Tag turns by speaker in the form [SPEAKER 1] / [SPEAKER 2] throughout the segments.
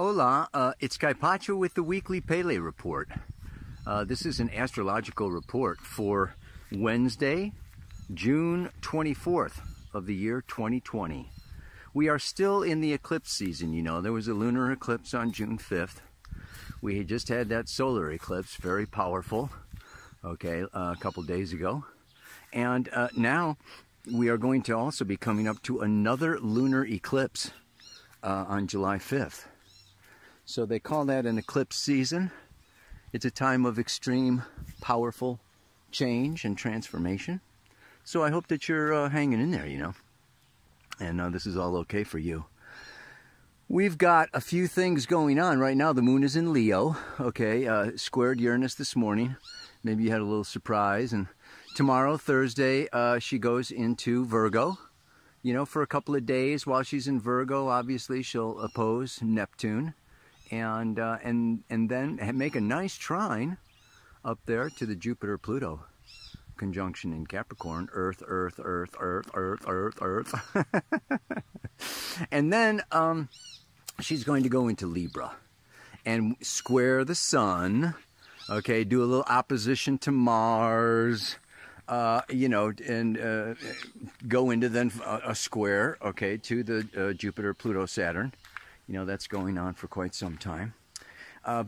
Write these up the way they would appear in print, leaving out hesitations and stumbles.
[SPEAKER 1] hola. It's Caipacho with the Weekly Pele Report. This is an astrological report for Wednesday, June 24th of the year 2020. We are still in the eclipse season, you know. There was a lunar eclipse on June 5th. We had just had that solar eclipse, very powerful, okay, a couple days ago. And now we are going to also be coming up to another lunar eclipse on July 5th. So they call that an eclipse season. It's a time of extreme, powerful change and transformation. So I hope that you're hanging in there, you know, and this is all okay for you. We've got a few things going on right now. The moon is in Leo, okay, squared Uranus this morning. Maybe you had a little surprise. And tomorrow, Thursday, she goes into Virgo. You know, for a couple of days while she's in Virgo, obviously she'll oppose Neptune, and then make a nice trine up there to the Jupiter-Pluto conjunction in Capricorn. Earth, Earth, Earth, Earth, Earth, Earth, Earth. And then she's going to go into Libra and square the Sun. Okay, do a little opposition to Mars. You know, and go into then a square, okay, to the Jupiter, Pluto, Saturn. You know, that's going on for quite some time.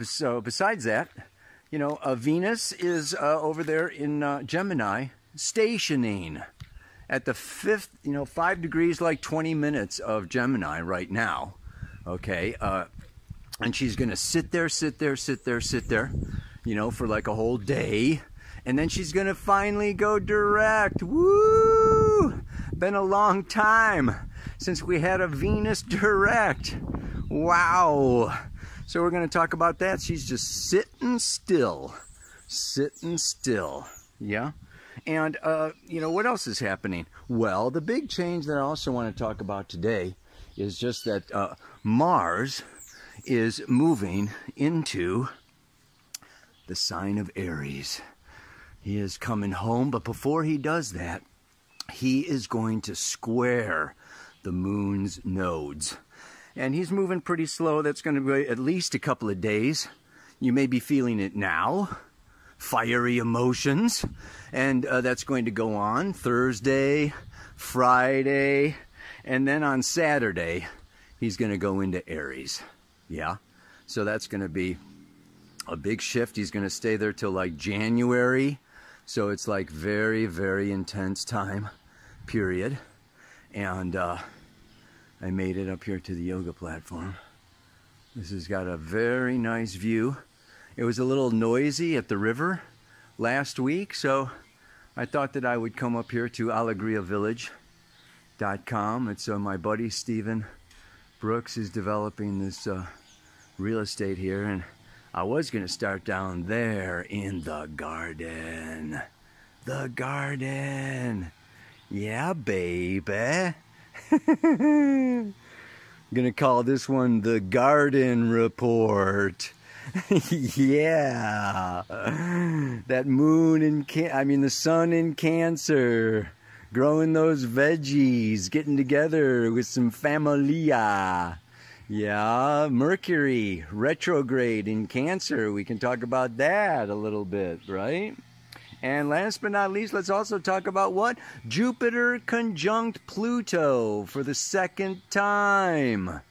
[SPEAKER 1] So besides that, you know, Venus is over there in Gemini, stationing at the 5th, you know, 5 degrees, like 20 minutes of Gemini right now, okay? And she's going to sit there, you know, for like a whole day. And then she's going to finally go direct. Woo! Been a long time since we had a Venus direct. Wow. So we're going to talk about that. She's just sitting still. Sitting still. Yeah? And, you know, what else is happening? Well, the big change that I also want to talk about today is just that Mars is moving into the sign of Aries. He is coming home, but before he does that, he is going to square the moon's nodes. And he's moving pretty slow. That's going to be at least a couple of days. You may be feeling it now. Fiery emotions. And that's going to go on Thursday, Friday, and then on Saturday, he's going to go into Aries. Yeah? So that's going to be a big shift. He's going to stay there till like January. So it's like very, very intense time period. And I made it up here to the yoga platform. This has got a very nice view. It was a little noisy at the river last week, so I thought that I would come up here to alegriavillage.com. It's my buddy Stephen Brooks is developing this real estate here, and I was going to start down there in the garden. The garden. Yeah, baby. I'm going to call this one the Garden Report. Yeah. That moon in the sun in Cancer. Growing those veggies. Getting together with some familia. Yeah, Mercury retrograde in Cancer. We can talk about that a little bit, right? And last but not least, let's also talk about what? Jupiter conjunct Pluto for the second time.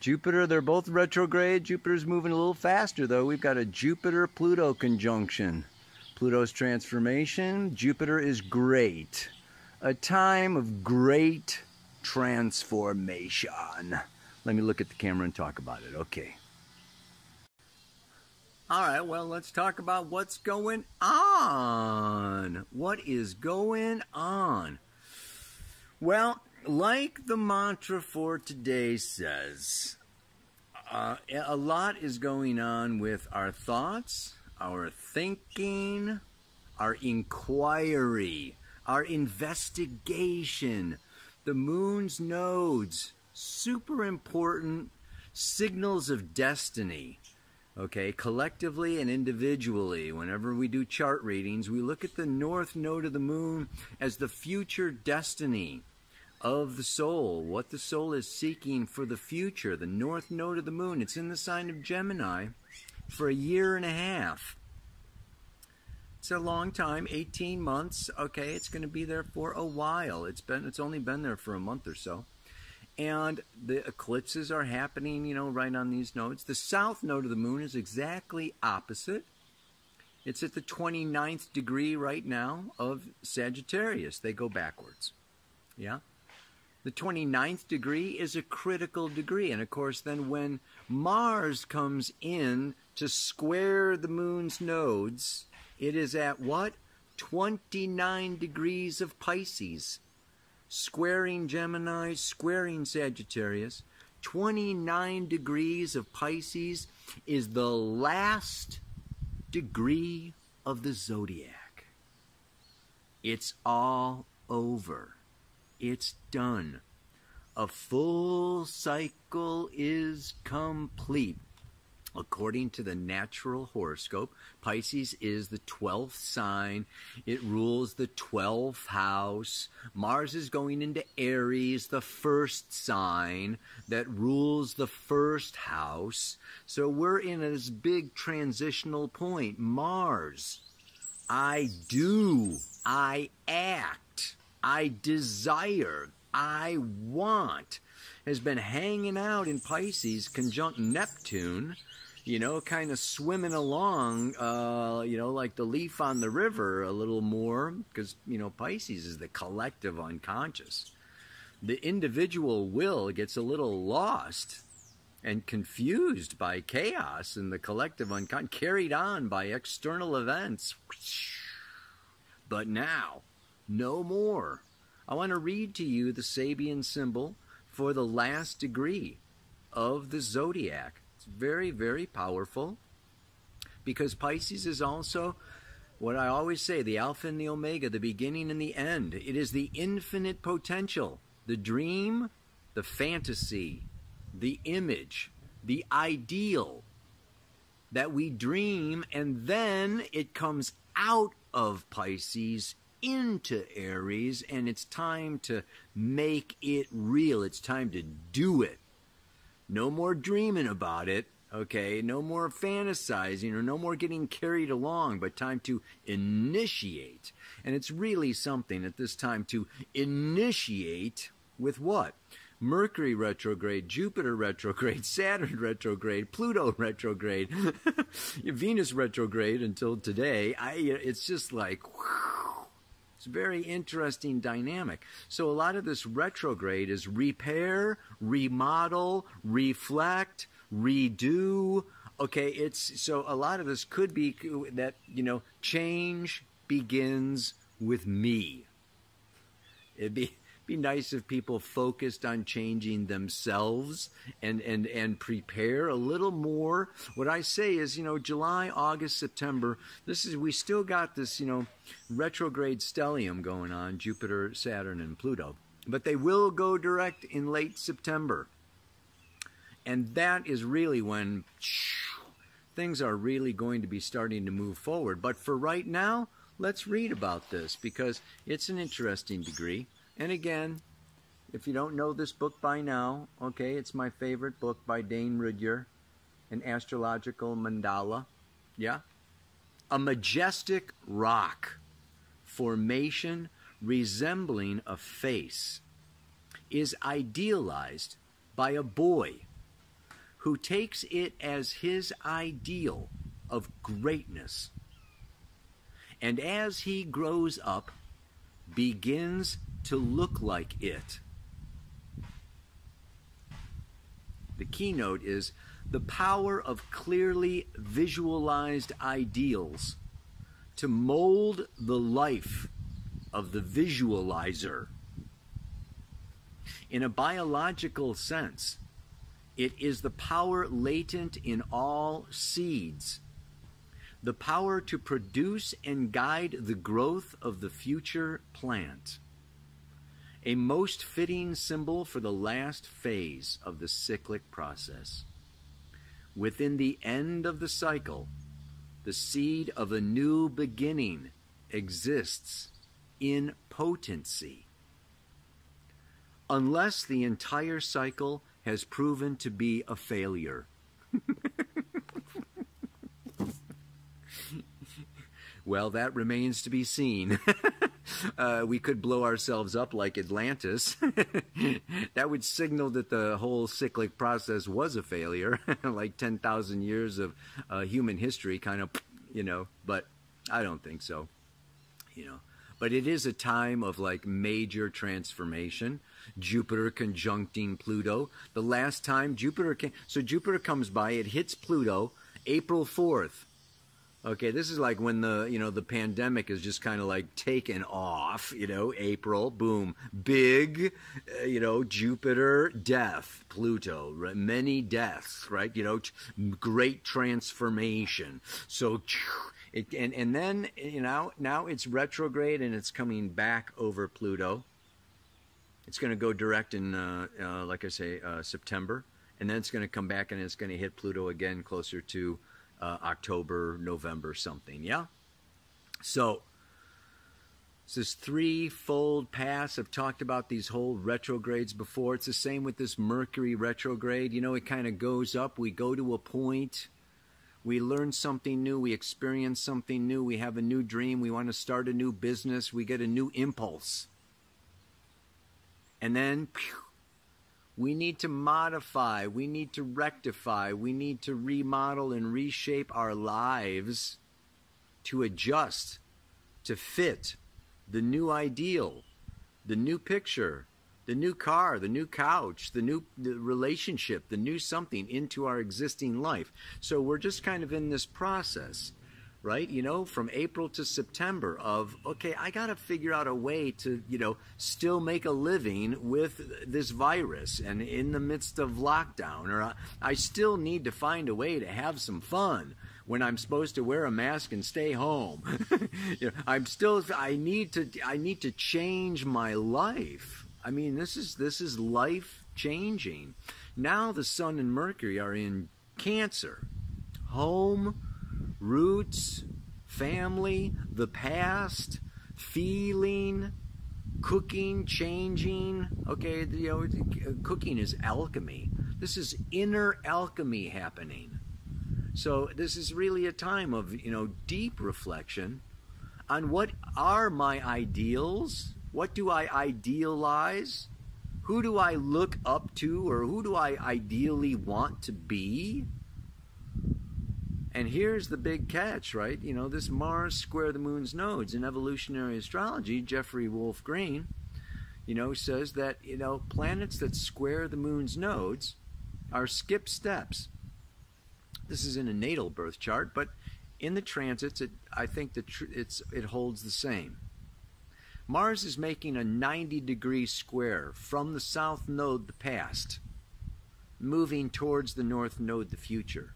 [SPEAKER 1] Jupiter, they're both retrograde. Jupiter's moving a little faster, though. We've got a Jupiter-Pluto conjunction. Pluto's transformation. Jupiter is great. A time of great transformation. Let me look at the camera and talk about it. Okay. All right, well, let's talk about what's going on. What is going on? Well, like the mantra for today says, a lot is going on with our thoughts, our thinking, our inquiry, our investigation, the moon's nodes. Super important signals of destiny, okay, collectively and individually. Whenever we do chart readings, we look at the north node of the moon as the future destiny. of the soul, what the soul is seeking for the future, the north node of the moon. It's in the sign of Gemini for a year and a half. It's a long time, 18 months. Okay, it's going to be there for a while. It's only been there for a month or so. And the eclipses are happening, you know, right on these nodes. The south node of the moon is exactly opposite. It's at the 29th degree right now of Sagittarius. They go backwards. Yeah? The 29th degree is a critical degree. And of course, then when Mars comes in to square the moon's nodes, it is at what? 29 degrees of Pisces. Squaring Gemini, squaring Sagittarius. 29 degrees of Pisces is the last degree of the zodiac. It's all over. It's done. A full cycle is complete. According to the natural horoscope, Pisces is the 12th sign. It rules the 12th house. Mars is going into Aries, the first sign that rules the first house. So we're in this big transitional point. Mars, I do, I act, I desire, I want, has been hanging out in Pisces conjunct Neptune, you know, kind of swimming along, you know, like the leaf on the river a little more, because, you know, Pisces is the collective unconscious. The individual will gets a little lost and confused by chaos in the collective unconscious, carried on by external events. But now, no more. I want to read to you the Sabian symbol for the last degree of the zodiac. It's very, very powerful, because Pisces is also what I always say, the Alpha and the Omega, the beginning and the end. It is the infinite potential, the dream, the fantasy, the image, the ideal that we dream, and then it comes out of Pisces into Aries, and it's time to make it real. It's time to do it. No more dreaming about it, okay? No more fantasizing, or no more getting carried along, but time to initiate. And it's really something at this time to initiate with what? Mercury retrograde, Jupiter retrograde, Saturn retrograde, Pluto retrograde, Venus retrograde until today. It's just like, whew. It's a very interesting dynamic. So a lot of this retrograde is repair, remodel, reflect, redo. Okay, so a lot of this could be that, you know, change begins with me. It'd be nice if people focused on changing themselves and prepare a little more. What I say is, you know, July, August, September, we still got this, you know, retrograde stellium going on, Jupiter, Saturn, and Pluto. But they will go direct in late September. And that is really when things are really going to be starting to move forward. But for right now, let's read about this, because it's an interesting degree. And again, if you don't know this book by now, okay, it's my favorite book by Dane Rudhyar, An Astrological Mandala. Yeah? A majestic rock formation resembling a face is idealized by a boy who takes it as his ideal of greatness. And as he grows up, begins to look like it. The keynote is the power of clearly visualized ideals to mold the life of the visualizer. In a biological sense, it is the power latent in all seeds, the power to produce and guide the growth of the future plant. A most fitting symbol for the last phase of the cyclic process. Within the end of the cycle, the seed of a new beginning exists in potency. unless the entire cycle has proven to be a failure. Well, that remains to be seen. We could blow ourselves up like Atlantis. That would signal that the whole cyclic process was a failure, like 10,000 years of human history kind of, you know, but I don't think so, you know. But it is a time of like major transformation. Jupiter conjuncting Pluto. The last time Jupiter came, so Jupiter comes by, it hits Pluto April 4th. Okay, this is like when the, you know, the pandemic is just kind of like taken off, you know, April, boom, big, you know, Jupiter, death, Pluto, right? Many deaths, right? You know, great transformation. So, and then, you know, now it's retrograde and it's coming back over Pluto. It's going to go direct in, like I say, September. And then it's going to come back and it's going to hit Pluto again closer to October, November, something, yeah? So, it's this threefold pass. I've talked about these whole retrogrades before. It's the same with this Mercury retrograde. You know, it kind of goes up. We go to a point. We learn something new. We experience something new. We have a new dream. We want to start a new business. We get a new impulse. And then, phew, we need to modify, we need to rectify, we need to remodel and reshape our lives to adjust, to fit the new ideal, the new picture, the new car, the new couch, the relationship, the new something into our existing life. So we're just kind of in this process, right? You know, from April to September of, okay, I got to figure out a way to, you know, still make a living with this virus and in the midst of lockdown, or I still need to find a way to have some fun when I'm supposed to wear a mask and stay home. You know, I need to change my life. I mean, this is life changing. Now the Sun and Mercury are in Cancer. Home, roots, family, the past, feeling, cooking, changing. Okay, you know, cooking is alchemy. This is inner alchemy happening. So this is really a time of, you know, deep reflection on what are my ideals? What do I idealize? Who do I look up to, or who do I ideally want to be? And here's the big catch, right? You know, this Mars square the moon's nodes in evolutionary astrology, Jeffrey Wolf Green, you know, says that, you know, planets that square the moon's nodes are skip steps. This is in a natal birth chart, but in the transits, I think it holds the same. Mars is making a 90-degree square from the south node, the past, moving towards the north node, the future.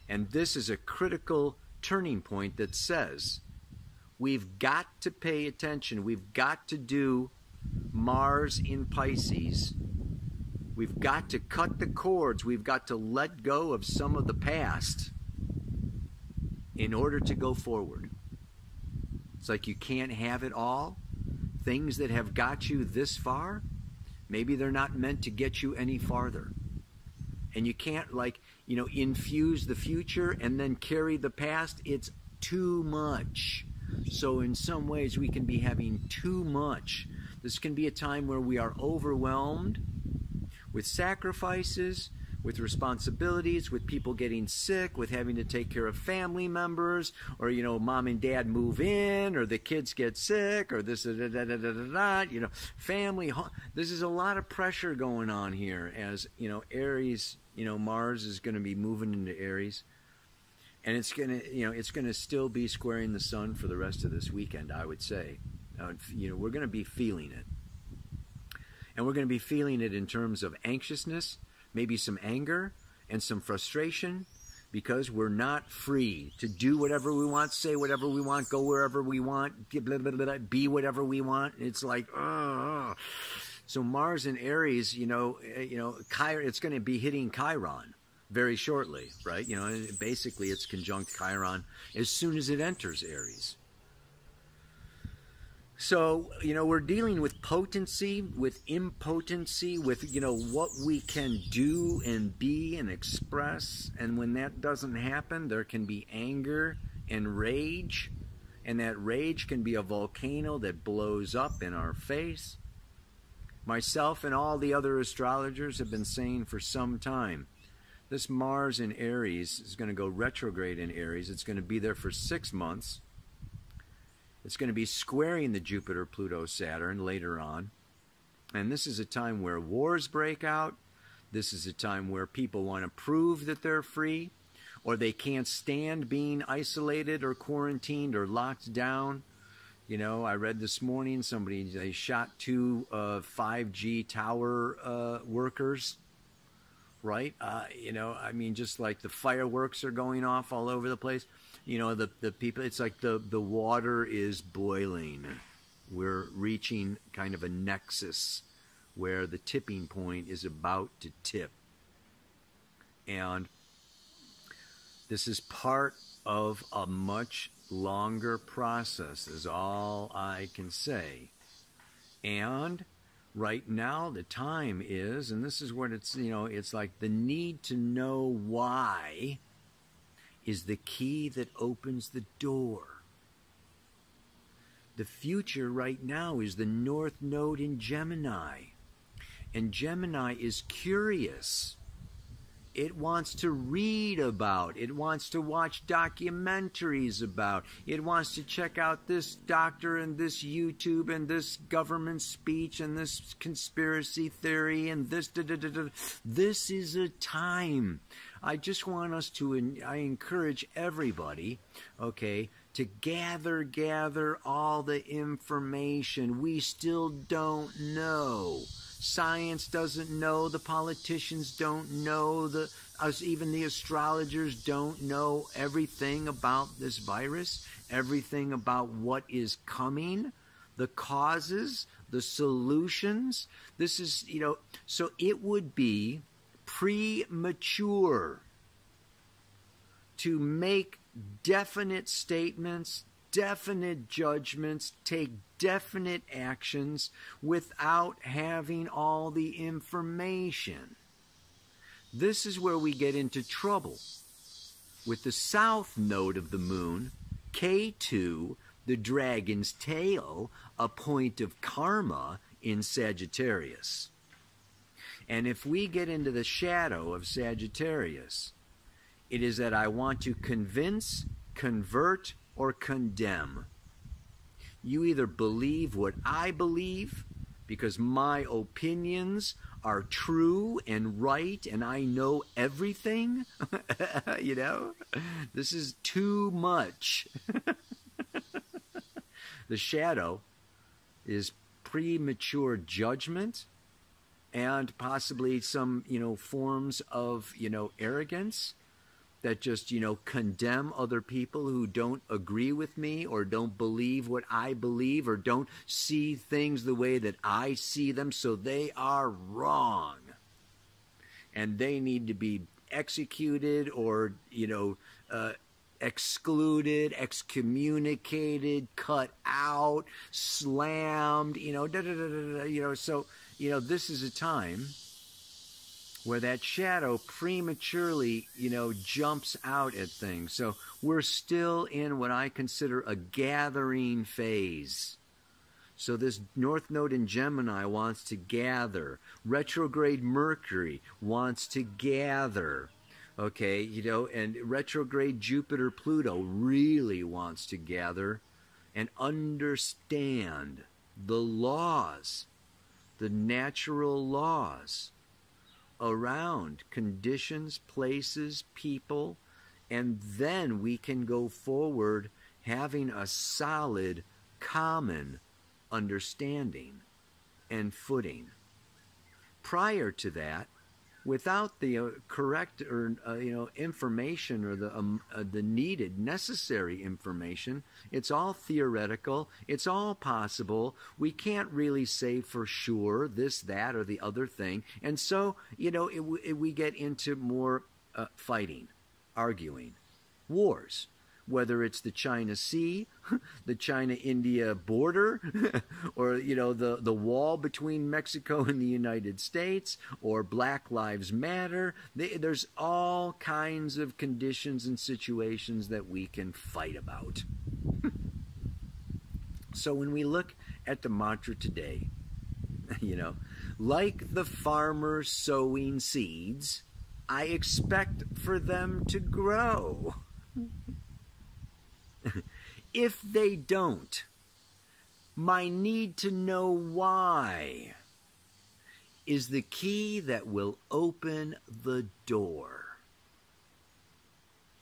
[SPEAKER 1] And this is a critical turning point that says we've got to pay attention. We've got to do Mars in Pisces. We've got to cut the cords. We've got to let go of some of the past in order to go forward. It's like you can't have it all. Things that have got you this far, maybe they're not meant to get you any farther. And you can't, like, you know, infuse the future and then carry the past. It's too much. So in some ways we can be having too much. This can be a time where we are overwhelmed with sacrifices, with responsibilities, with people getting sick, with having to take care of family members, or, you know, mom and dad move in, or the kids get sick, or this, you know, family. This is a lot of pressure going on here as, you know, Aries, you know, Mars is going to be moving into Aries. And it's going to, you know, it's going to still be squaring the sun for the rest of this weekend, I would say. You know, we're going to be feeling it. And we're going to be feeling it in terms of anxiousness, maybe some anger and some frustration, because we're not free to do whatever we want, say whatever we want, go wherever we want, be whatever we want. It's like, So Mars in Aries, you know, it's going to be hitting Chiron very shortly, right? You know, basically it's conjunct Chiron as soon as it enters Aries. So, we're dealing with potency, with impotency, with, what we can do and be and express. And when that doesn't happen, there can be anger and rage. And that rage can be a volcano that blows up in our face. Myself and all the other astrologers have been saying for some time, this Mars in Aries is going to go retrograde in Aries. It's going to be there for 6 months. It's going to be squaring the Jupiter, Pluto, Saturn later on. And this is a time where wars break out. This is a time where people want to prove that they're free, or they can't stand being isolated or quarantined or locked down. I read this morning they shot 2 5G tower workers, right? Just like the fireworks are going off all over the place. The people, it's like the water is boiling. We're reaching kind of a nexus where the tipping point is about to tip. And this is part of a much longer process, is all I can say. And right now the time is, and this is what it's like the need to know why is the key that opens the door. The future right now is the North Node in Gemini. And Gemini is curious. It wants to read about. It wants to watch documentaries about. It wants to check out this doctor and this YouTube and this government speech and this conspiracy theory and this da-da-da-da. This is a time. I just want us to, I encourage everybody, okay, to gather all the information. We still don't know. Science doesn't know, the politicians don't know, even the astrologers don't know everything about this virus, everything about what is coming, the causes, the solutions. This is, so it would be premature to make definite statements, definite judgments, take definite actions without having all the information. This is where we get into trouble. With the south node of the moon, K2, the dragon's tail, a point of karma in Sagittarius. And if we get into the shadow of Sagittarius, it is that I want to convince, convert, or condemn. You either believe what I believe, because my opinions are true and right and I know everything. This is too much. The shadow is premature judgment and possibly some, forms of, arrogance that just, condemn other people who don't agree with me or don't believe what I believe or don't see things the way that I see them, so they are wrong. And they need to be executed or, excluded, excommunicated, cut out, slammed, So, this is a time where that shadow prematurely, jumps out at things. So we're still in what I consider a gathering phase. So this North Node in Gemini wants to gather. Retrograde Mercury wants to gather. Okay, and retrograde Jupiter, Pluto really wants to gather and understand the laws, the natural laws around conditions, places, people, and then we can go forward having a solid, common understanding and footing. Prior to that, without the correct or information or the needed, necessary information, it's all theoretical. It's all possible. We can't really say for sure this, that, or the other thing. And so, we get into more fighting, arguing, wars. whether it's the China Sea, the China-India border, or, you know, the wall between Mexico and the United States, or Black Lives Matter. There's all kinds of conditions and situations that we can fight about. So when we look at the mantra today, you know, like the farmer sowing seeds, I expect for them to grow. If they don't, my need to know why is the key that will open the door.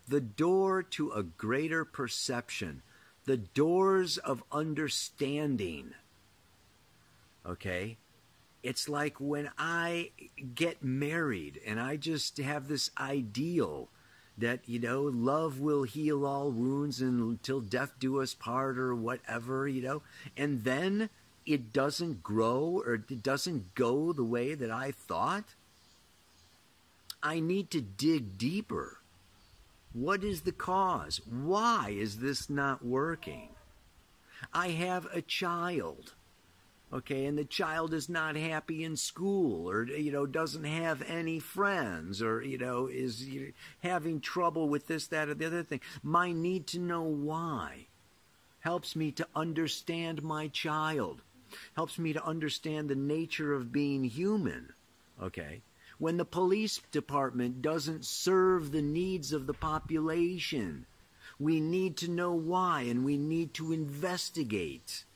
[SPEAKER 1] The door to a greater perception, the doors of understanding. Okay? It's like when I get married and I just have this ideal that, you know, love will heal all wounds until death do us part or whatever, you know, and then it doesn't grow or it doesn't go the way that I thought. I need to dig deeper. What is the cause? Why is this not working? I have a child. Okay, and the child is not happy in school, or, you know, doesn't have any friends, or, you know, is having trouble with this, that, or the other thing. My need to know why helps me to understand my child, helps me to understand the nature of being human. Okay, when the police department doesn't serve the needs of the population, we need to know why, and we need to investigate.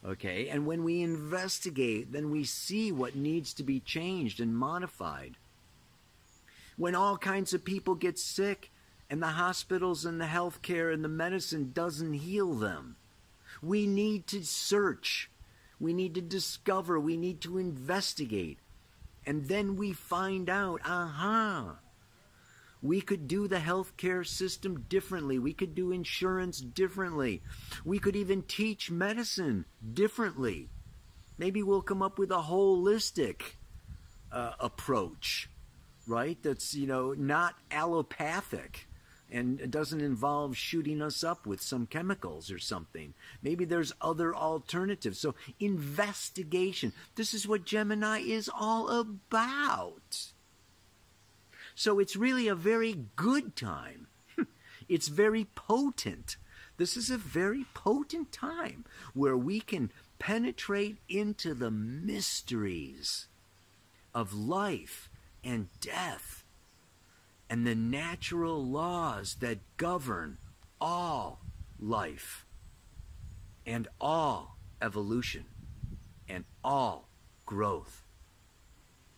[SPEAKER 1] Okay, and when we investigate, then we see what needs to be changed and modified. When all kinds of people get sick and the hospitals and the healthcare and the medicine doesn't heal them, we need to search, we need to discover, we need to investigate. And then we find out, we could do the healthcare system differently. We could do insurance differently. We could even teach medicine differently. Maybe we'll come up with a holistic approach, right? That's, you know, not allopathic and it doesn't involve shooting us up with some chemicals or something. Maybe there's other alternatives. So investigation. This is what Gemini is all about. So it's really a very good time. It's very potent. This is a very potent time where we can penetrate into the mysteries of life and death and the natural laws that govern all life and all evolution and all growth.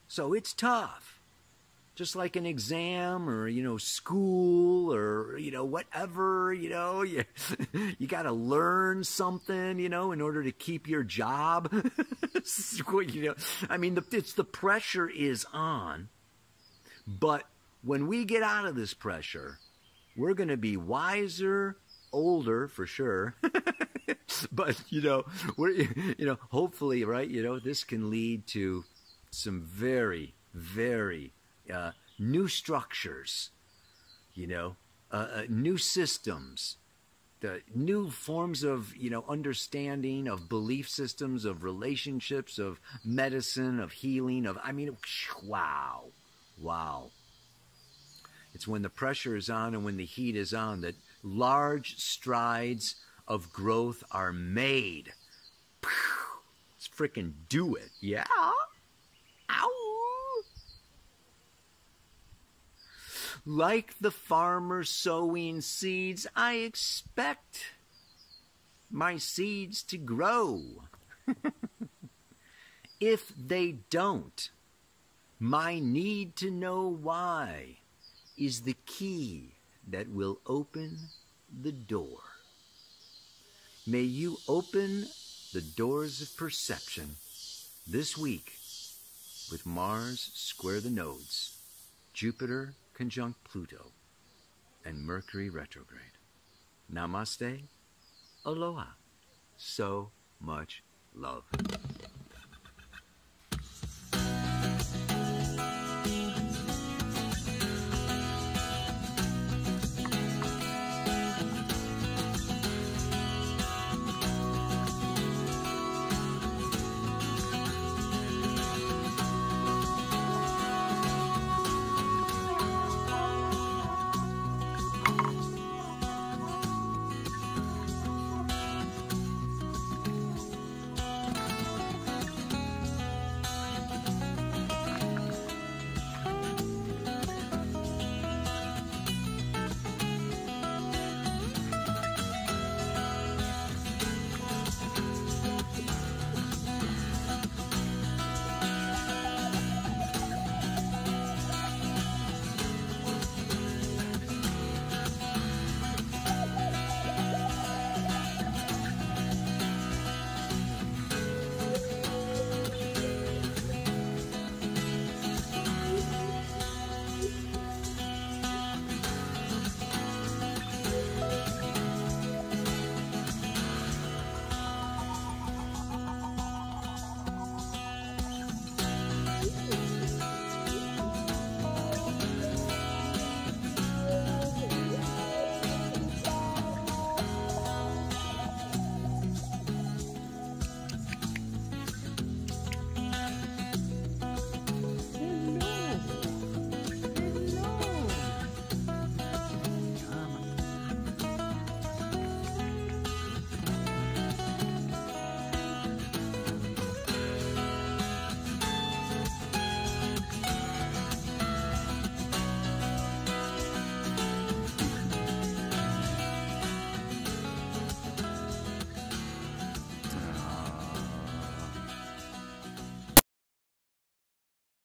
[SPEAKER 1] So it's tough. Just like an exam or, you know, school or, you know, whatever, you know, you got to learn something, you know, in order to keep your job. You know, I mean, the pressure is on. But when we get out of this pressure, we're going to be wiser, older for sure. But, you know, hopefully, right, you know, this can lead to some very, very new structures, you know, new systems, the new forms of, you know, understanding of belief systems, of relationships, of medicine, of healing, of, I mean, wow. It's when the pressure is on and when the heat is on that large strides of growth are made. Let's frickin' do it. Yeah. Ow. Like the farmer sowing seeds, I expect my seeds to grow. If they don't, my need to know why is the key that will open the door. May you open the doors of perception this week with Mars square the nodes, Jupiter conjunct Pluto, and Mercury retrograde. Namaste. Aloha. So much love.